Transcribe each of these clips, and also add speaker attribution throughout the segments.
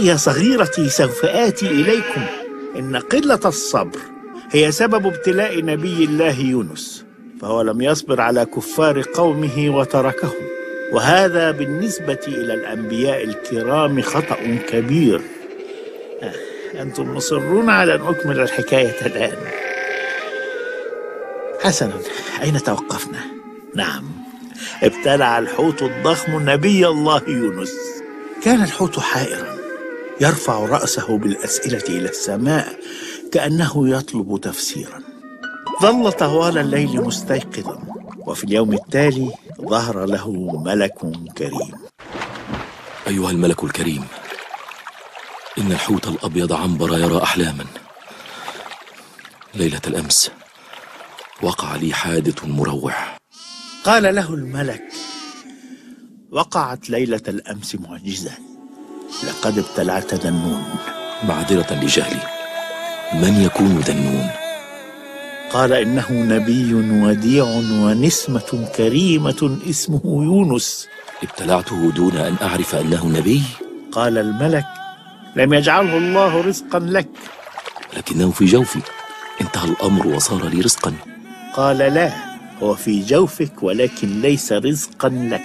Speaker 1: يا صغيرتي سوف آتي إليكم. إن قلة الصبر هي سبب ابتلاء نبي الله يونس، فهو لم يصبر على كفار قومه وتركهم، وهذا بالنسبة إلى الأنبياء الكرام خطأ كبير. أنتم مصرون على أن أكمل الحكاية الآن. حسنا، أين توقفنا؟ نعم، ابتلع الحوت الضخم نبي الله يونس. كان الحوت حائرا يرفع رأسه بالأسئلة إلى السماء كأنه يطلب تفسيرا. ظل طوال الليل مستيقظا، وفي اليوم التالي ظهر له ملك كريم.
Speaker 2: أيها الملك الكريم، إن الحوت الأبيض عنبر يرى أحلاما. ليلة الأمس وقع لي حادث مروع.
Speaker 1: قال له الملك: وقعت ليلة الأمس معجزة، لقد ابتلعت ذنون.
Speaker 2: معذرة لجهلي، من يكون ذنون؟
Speaker 1: قال: إنه نبي وديع ونسمة كريمة اسمه يونس.
Speaker 2: ابتلعته دون أن أعرف أنه نبي؟
Speaker 1: قال الملك: لم يجعله الله رزقا لك.
Speaker 2: لكنه في جوفي، انتهى الأمر وصار لي رزقا.
Speaker 1: قال: لا، هو في جوفك ولكن ليس رزقا لك.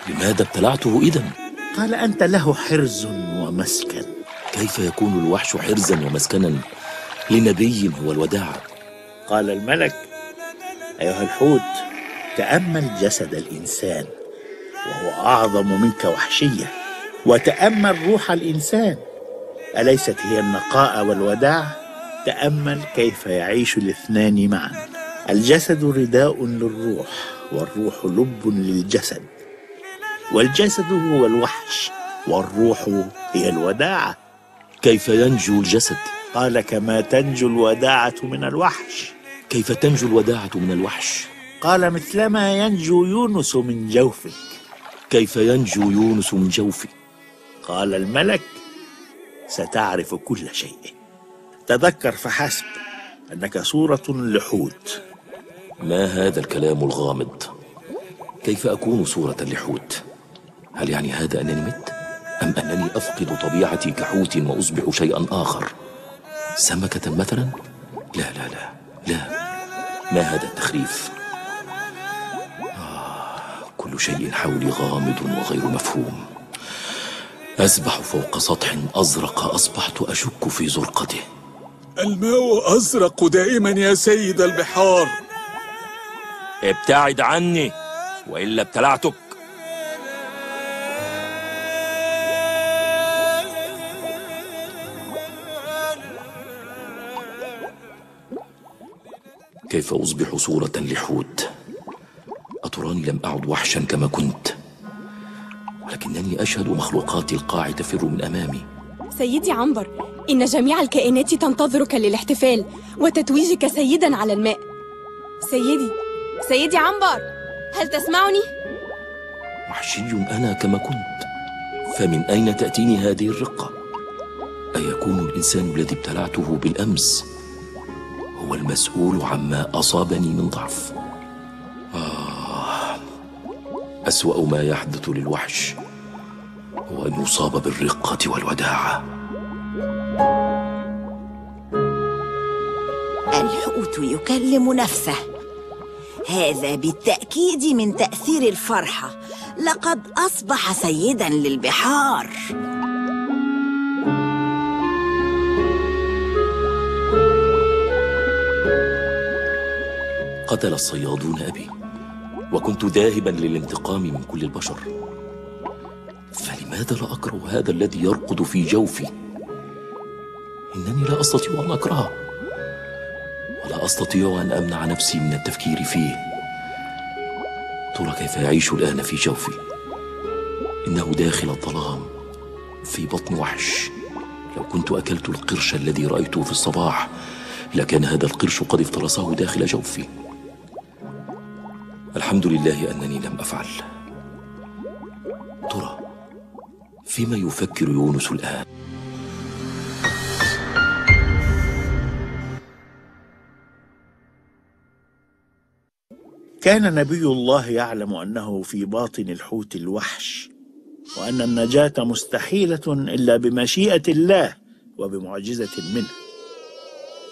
Speaker 2: لماذا ابتلعته إذن؟
Speaker 1: قال: أنت له حرز ومسكن.
Speaker 2: كيف يكون الوحش حرزا ومسكنا لنبي هو الوداع؟
Speaker 1: قال الملك: أيها الحوت، تأمل جسد الإنسان وهو أعظم منك وحشية، وتأمل روح الإنسان، أليست هي النقاء والوداع؟ تأمل كيف يعيش الاثنان معا. الجسد رداء للروح، والروح لب للجسد، والجسد هو الوحش، والروح هي الوداعة.
Speaker 2: كيف ينجو الجسد؟
Speaker 1: قال: كما تنجو الوداعة من الوحش.
Speaker 2: كيف تنجو الوداعة من الوحش؟
Speaker 1: قال: مثلما ينجو يونس من جوفك.
Speaker 2: كيف ينجو يونس من جوفي؟
Speaker 1: قال الملك: ستعرف كل شيء. تذكر فحسب أنك صورة لحوت.
Speaker 2: ما هذا الكلام الغامض؟ كيف أكون صورة لحوت؟ هل يعني هذا أنني مت؟ أم أنني أفقد طبيعتي كحوت وأصبح شيئا آخر؟ سمكة مثلا؟ لا لا لا لا، ما هذا التخريف؟ كل شيء حولي غامض وغير مفهوم. أسبح فوق سطح أزرق، أصبحت أشك في زرقته.
Speaker 3: الماء أزرق دائما يا سيد البحار.
Speaker 2: ابتعد عني وإلا ابتلعتك. كيف أصبح صورة لحوت؟ أتراني لم أعد وحشا كما كنت، ولكنني أشهد مخلوقات القاع تفر من أمامي.
Speaker 4: سيدي عنبر، إن جميع الكائنات تنتظرك للاحتفال وتتويجك سيدا على الماء. سيدي عنبر، هل تسمعني؟
Speaker 2: وحشي أنا كما كنت، فمن أين تأتيني هذه الرقة؟ أيكون الإنسان الذي ابتلعته بالأمس هو المسؤول عما أصابني من ضعف؟ أسوأ ما يحدث للوحش هو أن يصاب بالرقة والوداعة.
Speaker 5: الحوت يكلم نفسه. هذا بالتأكيد من تأثير الفرحة، لقد أصبح سيداً للبحار.
Speaker 2: قتل الصيادون أبي، وكنت ذاهبا للانتقام من كل البشر، فلماذا لا أكره هذا الذي يرقد في جوفي؟ إنني لا أستطيع أن أكرهه، ولا أستطيع أن أمنع نفسي من التفكير فيه. ترى كيف يعيش الآن في جوفي؟ إنه داخل الظلام في بطن وحش. لو كنت أكلت القرش الذي رأيته في الصباح لكان هذا القرش قد افترسه داخل جوفي. الحمد لله أنني لم أفعل. ترى فيما يفكر يونس الآن؟
Speaker 1: كان نبي الله يعلم أنه في باطن الحوت الوحش، وأن النجاة مستحيلة إلا بمشيئة الله وبمعجزة منه.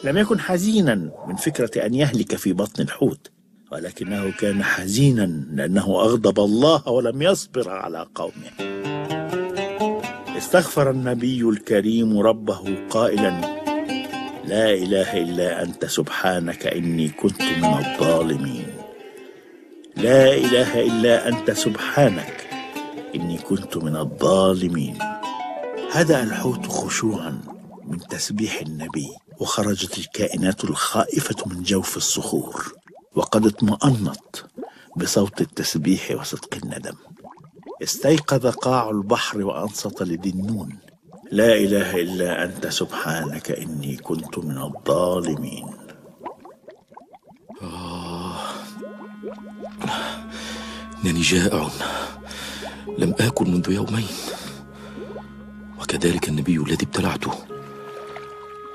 Speaker 1: لم يكن حزينا من فكرة أن يهلك في بطن الحوت، ولكنه كان حزينا لأنه أغضب الله ولم يصبر على قومه. استغفر النبي الكريم ربه قائلا: لا إله إلا أنت سبحانك إني كنت من الظالمين. لا إله إلا أنت سبحانك إني كنت من الظالمين. هدأ الحوت خشوعا من تسبيح النبي، وخرجت الكائنات الخائفة من جوف الصخور، وقد اطمأنت بصوت التسبيح وصدق الندم. استيقظ قاع البحر وأنصت لذنون: لا إله إلا أنت سبحانك إني كنت من الظالمين.
Speaker 2: إنني جائع، لم آكل منذ يومين، وكذلك النبي الذي ابتلعته.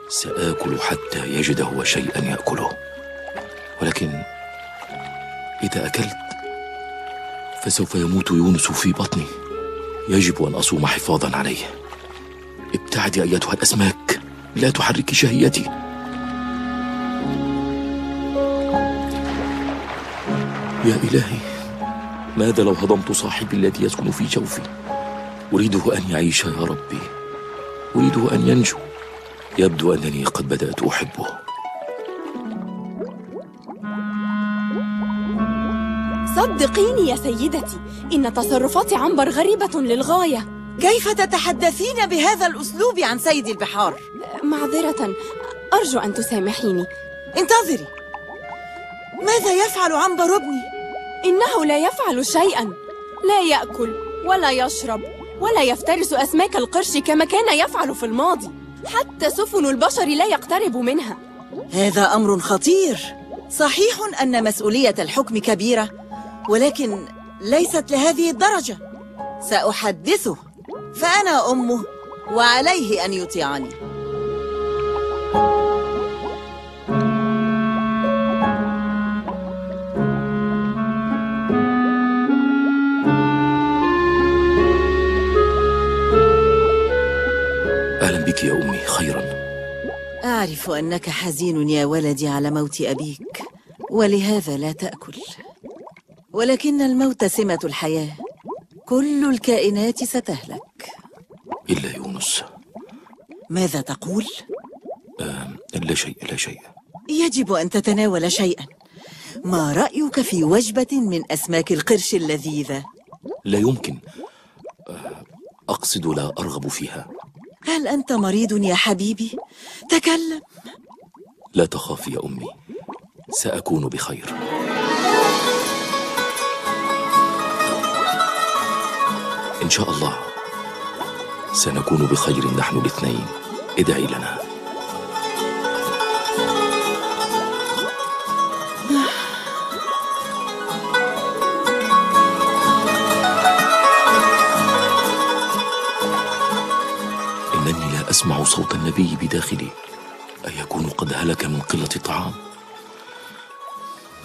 Speaker 2: سآكل حتى يجد هو شيئا يأكله، ولكن إذا أكلت فسوف يموت يونس في بطني. يجب أن أصوم حفاظا عليه. ابتعدي أيتها الأسماك، لا تحركي شهيتي. يا إلهي، ماذا لو هضمت صاحبي الذي يسكن في جوفي؟ أريده أن يعيش يا ربي، أريده أن ينجو. يبدو أنني قد بدأت أحبه.
Speaker 4: صدقيني يا سيدتي، إن تصرفات عنبر غريبة للغاية.
Speaker 5: كيف تتحدثين بهذا الأسلوب عن سيد البحار؟
Speaker 4: معذرة، أرجو أن تسامحيني.
Speaker 5: انتظري، ماذا يفعل عنبر ابني؟
Speaker 4: إنه لا يفعل شيئا، لا يأكل ولا يشرب ولا يفترس أسماك القرش كما كان يفعل في الماضي. حتى سفن البشر لا يقترب منها.
Speaker 5: هذا أمر خطير. صحيح أن مسؤولية الحكم كبيرة، ولكن ليست لهذه الدرجة. سأحدثه، فأنا أمه وعليه أن يطيعني.
Speaker 2: أهلا بك يا أمي، خيرا.
Speaker 5: أعرف أنك حزين يا ولدي على موت أبيك، ولهذا لا تأكل. ولكن الموت سمة الحياة، كل الكائنات ستهلك
Speaker 2: إلا يونس.
Speaker 5: ماذا تقول؟
Speaker 2: لا شيء، لا شيء.
Speaker 5: يجب أن تتناول شيئا. ما رأيك في وجبة من أسماك القرش اللذيذة؟
Speaker 2: لا يمكن، أقصد لا أرغب فيها.
Speaker 5: هل أنت مريض يا حبيبي؟ تكلم.
Speaker 2: لا تخافي يا أمي، سأكون بخير. إن شاء الله سنكون بخير نحن الاثنين. ادعي لنا. إنني لا أسمع صوت النبي بداخلي. أيكون قد هلك من قلة الطعام؟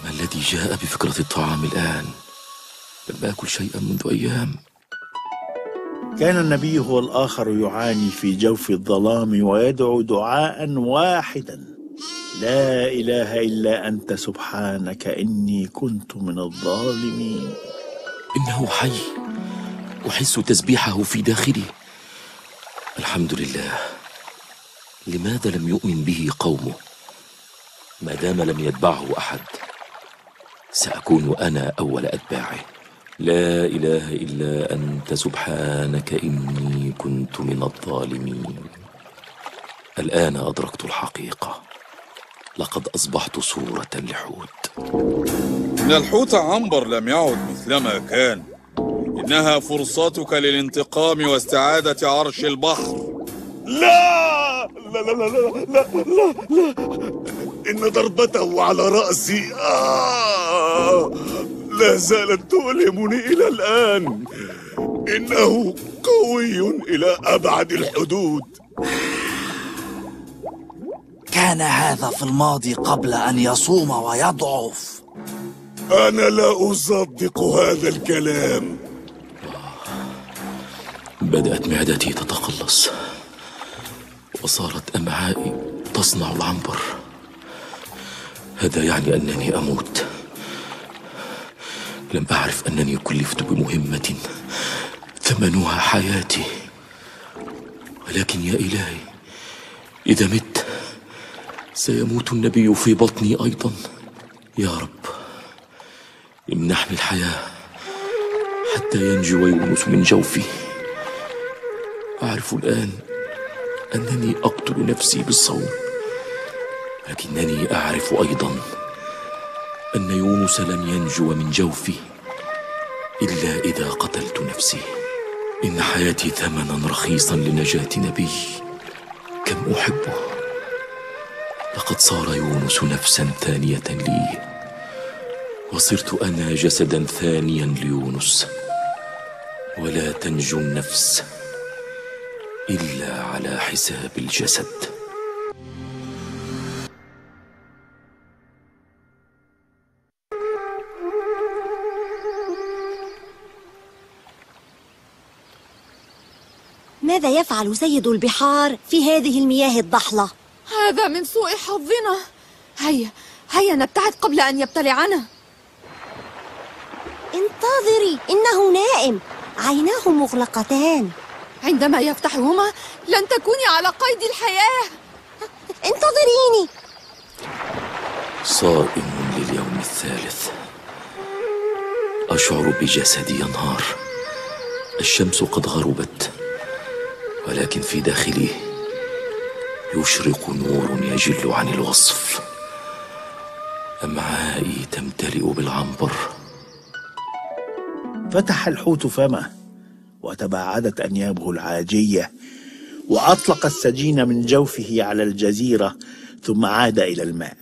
Speaker 2: ما الذي جاء بفكرة الطعام الآن؟ لم آكل شيئا منذ أيام.
Speaker 1: كان النبي هو الآخر يعاني في جوف الظلام ويدعو دعاء واحدا: لا إله إلا أنت سبحانك إني كنت من الظالمين.
Speaker 2: إنه حي، أحس تسبيحه في داخلي. الحمد لله. لماذا لم يؤمن به قومه؟ ما دام لم يتبعه أحد، سأكون أنا أول أتباعه. لا إله إلا أنت سبحانك إني كنت من الظالمين. الآن أدركت الحقيقة، لقد أصبحت صورة لحوت.
Speaker 3: إن الحوت عنبر لم يعد مثلما كان. إنها فرصتك للانتقام واستعادة عرش البحر.
Speaker 6: لا لا لا لا لا لا لا, لا. إن ضربته على رأسي لا زالت تؤلمني إلى الآن. إنه قوي إلى أبعد الحدود.
Speaker 7: كان هذا في الماضي قبل أن يصوم ويضعف.
Speaker 6: أنا لا أصدق هذا الكلام.
Speaker 2: بدأت معدتي تتقلص، وصارت أمعائي تصنع العنبر. هذا يعني أنني أموت. لم أعرف أنني كلفت بمهمة ثمنها حياتي، ولكن يا إلهي، إذا مت سيموت النبي في بطني أيضا. يا رب، امنحني الحياة حتى ينجو يونس من جوفي. أعرف الآن أنني أقتل نفسي بالصوم، لكنني أعرف أيضا أن يونس لن ينجو من جوفي إلا إذا قتلت نفسي. إن حياتي ثمنا رخيصا لنجاة نبي كم أحبه. لقد صار يونس نفسا ثانية لي، وصرت أنا جسدا ثانيا ليونس. ولا تنجو النفس إلا على حساب الجسد.
Speaker 8: ماذا يفعل سيد البحار في هذه المياه الضحلة؟
Speaker 4: هذا من سوء حظنا. هيا نبتعد قبل أن يبتلعنا.
Speaker 8: انتظري، إنه نائم، عيناه مغلقتان.
Speaker 4: عندما يفتحهما لن تكوني على قيد الحياة.
Speaker 8: انتظريني.
Speaker 2: صائم لليوم الثالث، أشعر بجسدي ينهار. الشمس قد غربت، ولكن في داخلي يشرق نور يجل عن الوصف. أمعائي تمتلئ بالعنبر.
Speaker 1: فتح الحوت فمه، وتباعدت أنيابه العاجية، وأطلق السجين من جوفه على الجزيرة، ثم عاد إلى الماء.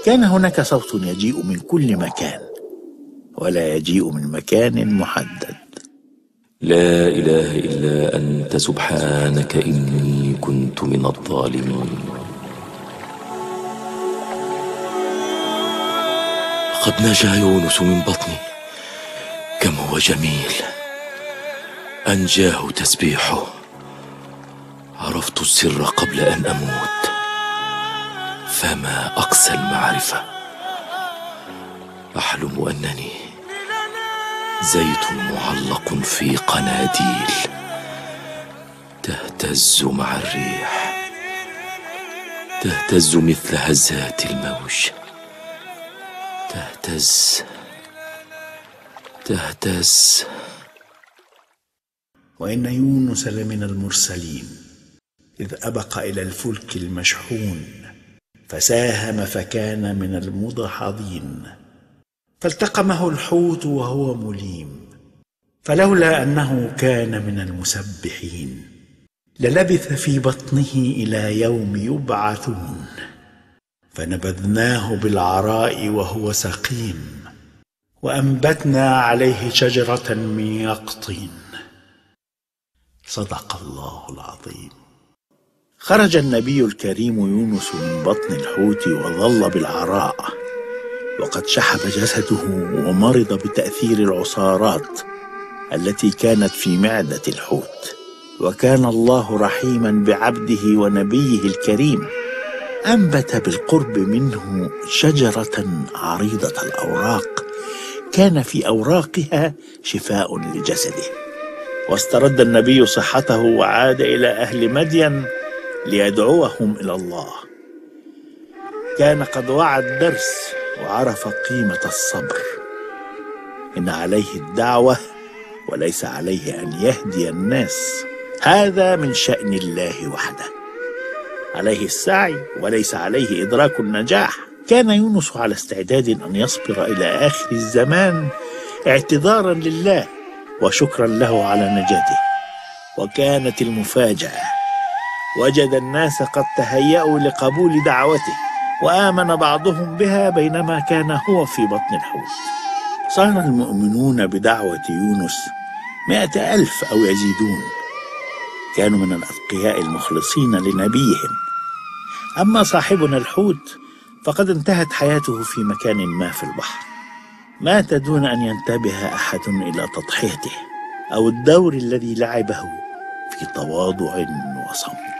Speaker 1: كان هناك صوت يجيء من كل مكان، ولا يجيء من مكان محدد.
Speaker 2: لا إله إلا أنت سبحانك إني كنت من الظالمين. قد نجا يونس من بطني. كم هو جميل. أنجاه تسبيحه. عرفت السر قبل أن أموت، فما أقسى المعرفة. أحلم أنني زيت معلق في قناديل تهتز مع الريح، تهتز مثل هزات الموج. تهتز.
Speaker 1: وإن يونس لمن المرسلين، إذ أبق إلى الفلك المشحون، فساهم فكان من المدحضين. فالتقمه الحوت وهو مليم، فلولا أنه كان من المسبحين للبث في بطنه إلى يوم يبعثون. فنبذناه بالعراء وهو سقيم، وأنبتنا عليه شجرة من يقطين. صدق الله العظيم. خرج النبي الكريم يونس من بطن الحوت وظل بالعراء، وقد شحب جسده ومرض بتأثير العصارات التي كانت في معدة الحوت. وكان الله رحيما بعبده ونبيه الكريم، أنبت بالقرب منه شجرة عريضة الأوراق، كان في أوراقها شفاء لجسده. واسترد النبي صحته وعاد إلى أهل مدين ليدعوهم إلى الله. كان قد وعى الدرس وعرف قيمة الصبر. إن عليه الدعوة وليس عليه أن يهدي الناس، هذا من شأن الله وحده. عليه السعي وليس عليه إدراك النجاح. كان يونس على استعداد أن يصبر إلى آخر الزمان اعتذارا لله وشكرا له على نجاته. وكانت المفاجأة، وجد الناس قد تهيأوا لقبول دعوته، وآمن بعضهم بها بينما كان هو في بطن الحوت. صار المؤمنون بدعوة يونس 100,000 أو يزيدون. كانوا من الأتقياء المخلصين لنبيهم. أما صاحبنا الحوت فقد انتهت حياته في مكان ما في البحر، مات دون أن ينتبه أحد إلى تضحيته. أو الدور الذي لعبه في تواضع وصمت.